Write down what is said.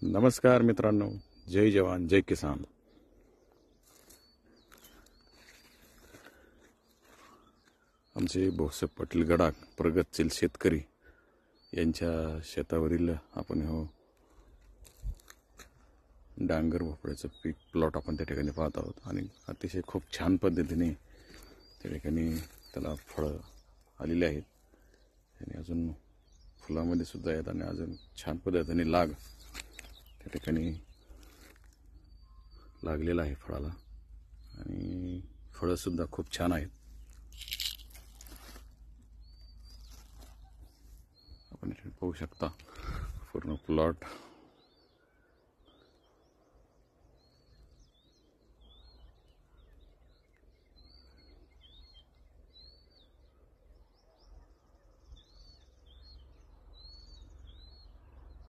नमस्कार मित्रांनो, जय जवान जय किसान. आमचे भाऊसाहेब पाटील गडाख प्रगतशील शेतकरी यांच्या शेतावरील आपण हो डांगर भोपळ्याचं पीक प्लॉट आपण त्या ठिकाणी पाहत आहोत आणि अतिशय खूप छान पद्धतीने त्या ठिकाणी त्याला फळं आलेली आहेत आणि अजून फुलामध्ये सुद्धा आहेत आणि अजून छान पद्धतीने लाग त्या ठिकाणी लागलेला आहे फळाला आणि फळं सुद्धा खूप छान आहेत. आपण इथे पाहू शकता पूर्ण प्लॉट